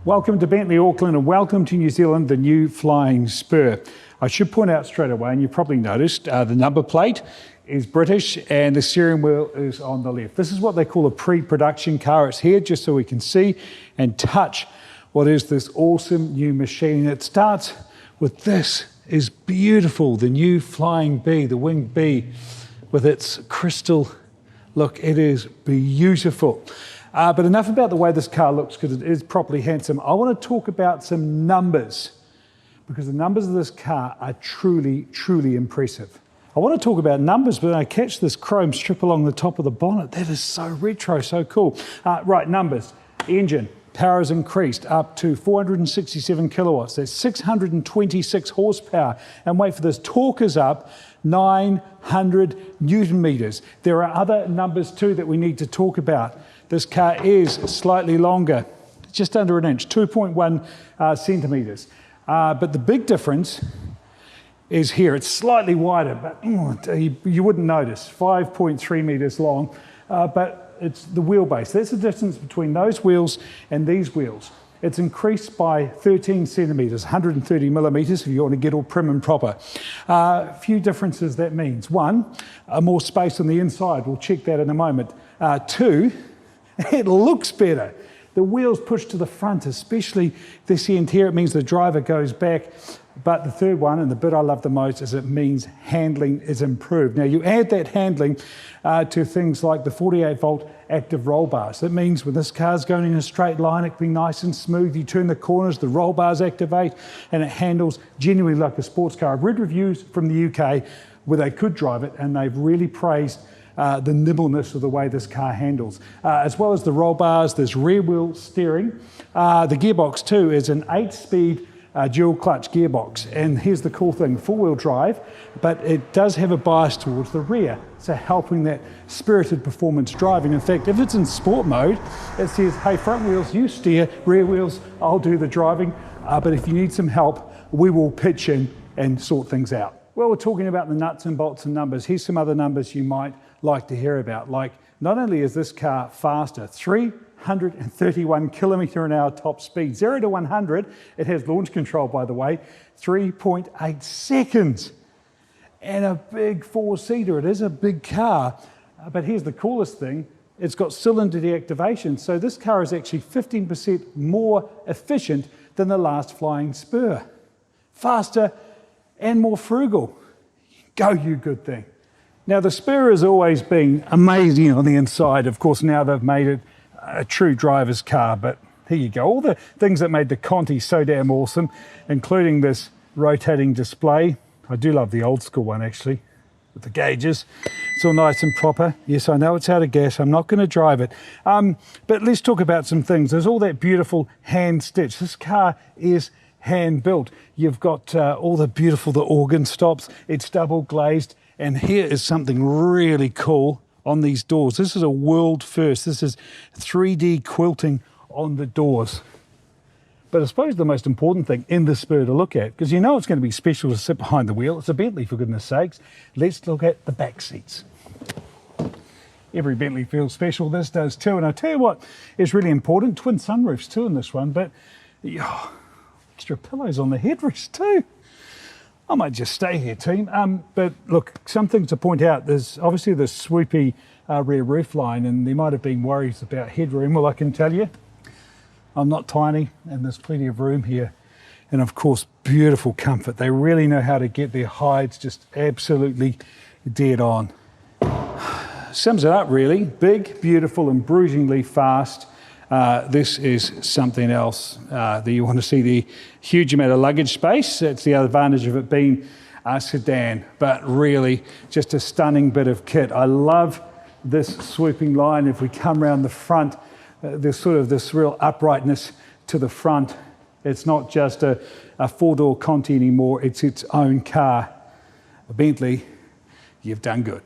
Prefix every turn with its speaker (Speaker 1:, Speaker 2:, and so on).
Speaker 1: Welcome to Bentley Auckland and welcome to New Zealand, the new Flying Spur. I should point out straight away, and you've probably noticed, the number plate is British and the steering wheel is on the left. This is what they call a pre-production car. It's here just so we can see and touch what is this awesome new machine. It starts with this is beautiful, the new Flying Bee, the Winged Bee with its crystal look. It is beautiful. But enough about the way this car looks because it is properly handsome. I want to talk about some numbers because the numbers of this car are truly, truly impressive. I want to talk about numbers, but I catch this chrome strip along the top of the bonnet. That is so retro, so cool. Right, numbers. Engine, power has increased up to 467 kilowatts. That's 626 horsepower. And wait for this, torque is up 900 Newton meters. There are other numbers too that we need to talk about. This car is slightly longer, just under an inch, 2.1 centimeters. But the big difference is here. It's slightly wider, but you wouldn't notice. 5.3 meters long, but it's the wheelbase. That's the distance between those wheels and these wheels. It's increased by 13 centimeters, 130 millimeters if you want to get all prim and proper. A few differences that means. One, more space on the inside. We'll check that in a moment. Two, it looks better. The wheels push to the front, especially this end here. It means the driver goes back. But the third one, and the bit I love the most, is it means handling is improved. Now you add that handling to things like the 48-volt active roll bars. That means when this car's going in a straight line, it can be nice and smooth. You turn the corners, the roll bars activate, and it handles genuinely like a sports car. I've read reviews from the UK where they could drive it, and they've really praised the nimbleness of the way this car handles. As well as the roll bars, there's rear wheel steering. The gearbox too is an 8-speed dual clutch gearbox. And here's the cool thing, 4-wheel drive, but it does have a bias towards the rear. So helping that spirited performance driving. In fact, if it's in sport mode, it says, hey, front wheels, you steer, rear wheels, I'll do the driving. But if you need some help, we will pitch in and sort things out. Well, we're talking about the nuts and bolts and numbers. Here's some other numbers you might like to hear about. Like, not only is this car faster, 331 kilometre an hour top speed, 0 to 100, it has launch control, by the way, 3.8 seconds. And a big 4-seater, it is a big car. But here's the coolest thing, it's got cylinder deactivation. So this car is actually 15% more efficient than the last Flying Spur. Faster and more frugal. Go, you good thing. Now, the Spur has always been amazing on the inside. Of course, now they've made it a true driver's car, but here you go. All the things that made the Conti so damn awesome, including this rotating display. I do love the old school one, actually, with the gauges. It's all nice and proper. Yes, I know it's out of gas. I'm not going to drive it. But let's talk about some things. There's all that beautiful hand stitch. This car is hand built. You've got all the beautiful, the organ stops. It's double glazed. And here is something really cool on these doors. This is a world first. This is 3D quilting on the doors. But I suppose the most important thing in the Spur to look at, because you know it's going to be special to sit behind the wheel. It's a Bentley, for goodness sakes. Let's look at the back seats. Every Bentley feels special. This does too. And I tell you what is really important, twin sunroofs too in this one, but extra pillows on the headrest too. I might just stay here, team. But look, something to point out, there's obviously the swoopy rear roof line, and there might have been worries about headroom. Well, I can tell you, I'm not tiny, and there's plenty of room here. And of course, beautiful comfort. They really know how to get their hides just absolutely dead on. Sums it up, really. Big, beautiful, and bruisingly fast. This is something else that you want to see, the huge amount of luggage space. That's the advantage of it being a sedan, but really just a stunning bit of kit. I love this swooping line. If we come around the front, there's sort of this real uprightness to the front. It's not just a 4-door Conti anymore, it's its own car. A Bentley, you've done good.